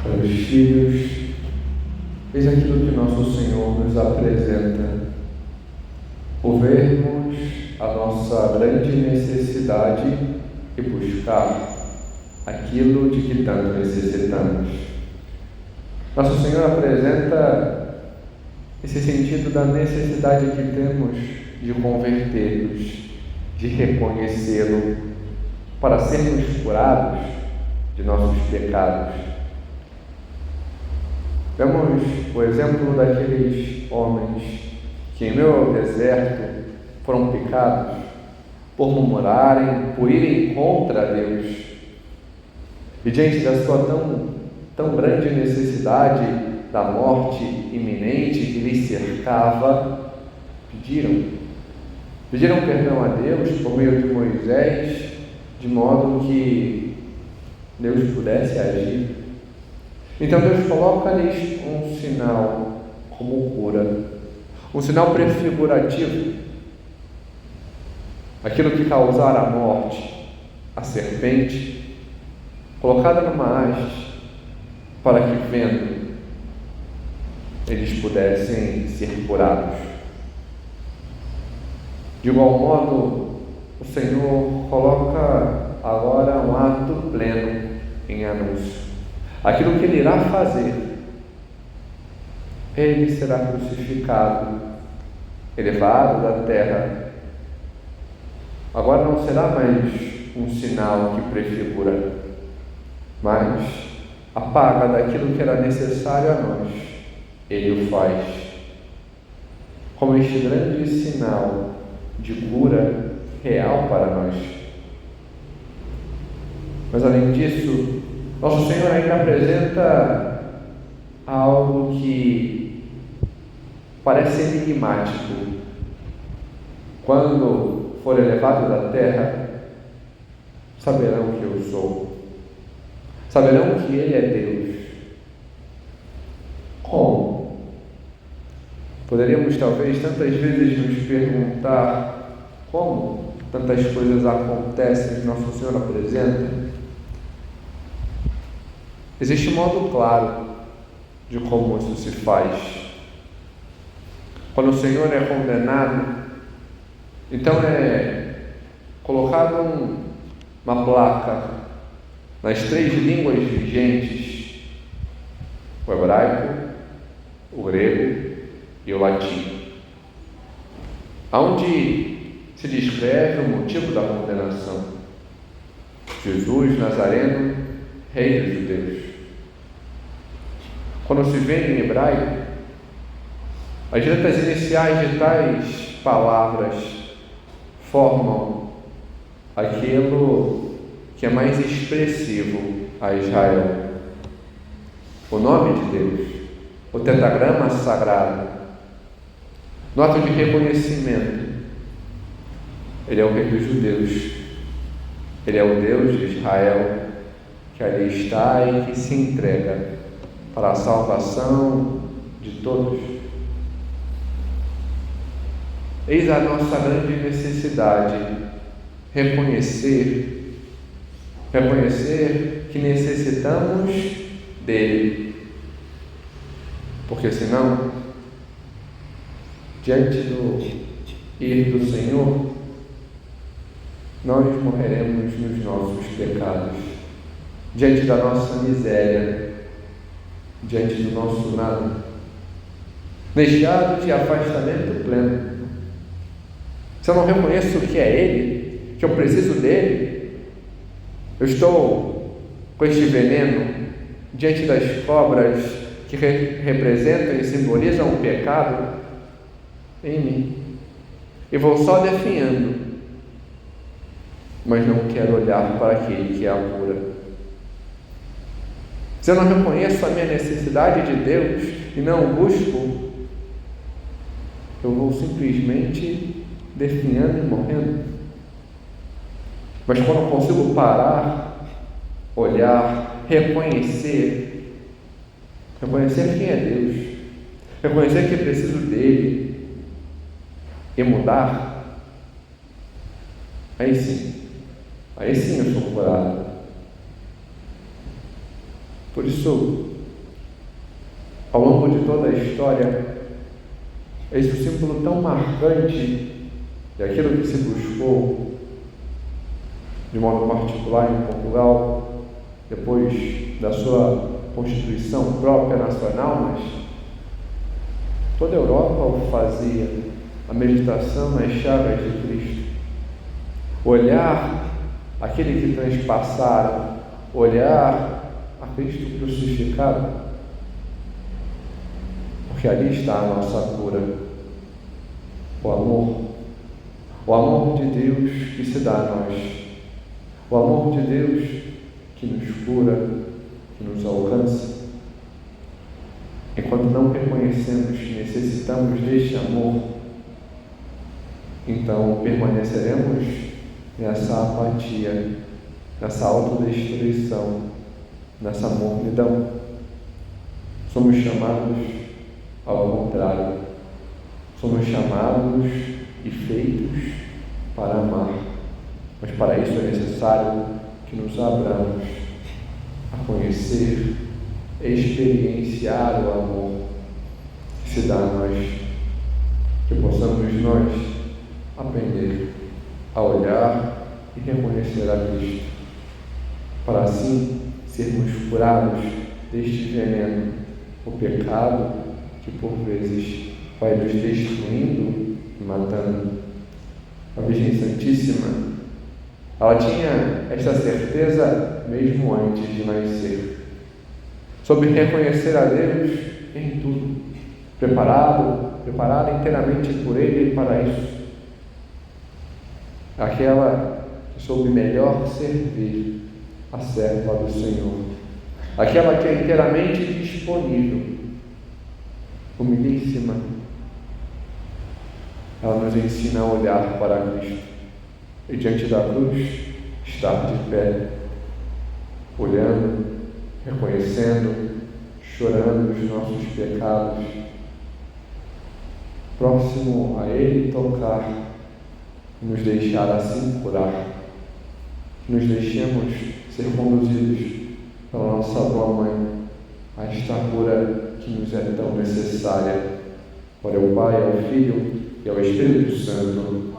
para os filhos, eis aquilo que nosso Senhor nos apresenta, por vermos a nossa grande necessidade e buscar aquilo de que tanto necessitamos. Nosso Senhor apresenta esse sentido da necessidade que temos de converter-nos, de reconhecê-lo, para sermos curados de nossos pecados. Vemos o exemplo daqueles homens que em meio ao deserto foram picados por murmurarem, por irem contra Deus. E diante da sua tão grande necessidade da morte iminente que lhes cercava, pediram perdão a Deus por meio de Moisés, de modo que Deus pudesse agir. Então Deus coloca-lhes um sinal como cura, um sinal prefigurativo, aquilo que causara a morte, a serpente, colocada numa haste, para que vendo, eles pudessem ser curados. De igual modo, o Senhor coloca agora um ato pleno em anúncio. Aquilo que Ele irá fazer. Ele será crucificado, elevado da terra. Agora não será mais um sinal que prefigura, mas a paga daquilo que era necessário a nós, Ele o faz. Como este grande sinal de cura real para nós. Mas além disso, nosso Senhor ainda apresenta algo que parece enigmático. Quando for elevado da terra, saberão que eu sou. Saberão que Ele é Deus. Como? Poderíamos talvez tantas vezes nos perguntar como tantas coisas acontecem que nosso Senhor apresenta. Existe um modo claro de como isso se faz. Quando o Senhor é condenado, então é colocado uma placa nas 3 línguas vigentes, o hebraico, o grego e o latim, onde se descreve o motivo da condenação. Jesus Nazareno, Rei dos Judeus. Quando se vê em hebraico, as letras iniciais de tais palavras formam aquilo que é mais expressivo a Israel. O nome de Deus, o tetragrama sagrado, no ato de reconhecimento, Ele é o Rei dos Judeus, Ele é o Deus de Israel, que ali está e que se entrega para a salvação de todos. Eis a nossa grande necessidade, reconhecer que necessitamos dele, porque senão, diante do ir do Senhor, nós morreremos nos nossos pecados, diante da nossa miséria, diante do nosso nada, neste ato de afastamento pleno. Se eu não reconheço que é Ele, que eu preciso dele, eu estou com este veneno diante das cobras que representam e simbolizam o pecado em mim, e vou só definhando, mas não quero olhar para aquele que é a cura. Se eu não reconheço a minha necessidade de Deus e não o busco, eu vou simplesmente definhando e morrendo. Mas quando eu consigo parar, olhar, reconhecer quem é Deus, reconhecer que preciso dele e mudar, aí sim eu sou curado. Por isso, Ao longo de toda a história, esse é o símbolo tão marcante de aquilo que se buscou, de modo particular em Portugal, depois da sua Constituição própria nacional, mas toda a Europa o fazia, a meditação nas chagas de Cristo. Olhar aquele que transpassaram, olhar a Cristo crucificado, porque ali está a nossa cura, o amor de Deus que se dá a nós, o amor de Deus que nos cura, que nos alcança. Enquanto não reconhecemos que necessitamos deste amor, então permaneceremos nessa apatia, nessa autodestruição, nessa mornidão. Somos chamados ao contrário. Somos chamados e feitos para amar. Mas para isso é necessário que nos abramos a conhecer, experienciar o amor que se dá a nós, que possamos nós aprender a olhar e reconhecer a Cristo, para assim sermos curados deste veneno, o pecado que por vezes vai nos destruindo e matando. A Virgem Santíssima, ela tinha esta certeza mesmo antes de nascer, sobre reconhecer a Deus em tudo, preparada inteiramente por Ele e para isso. Aquela que soube melhor servir, a serva do Senhor, aquela que é inteiramente disponível, humilíssima. Ela nos ensina a olhar para Cristo e diante da cruz estar de pé, olhando, reconhecendo, chorando os nossos pecados, próximo a Ele tocar, nos deixar assim curar, nos deixemos ser conduzidos pela nossa boa mãe a esta cura que nos é tão necessária. Glória ao Pai, ao Filho e ao Espírito Santo,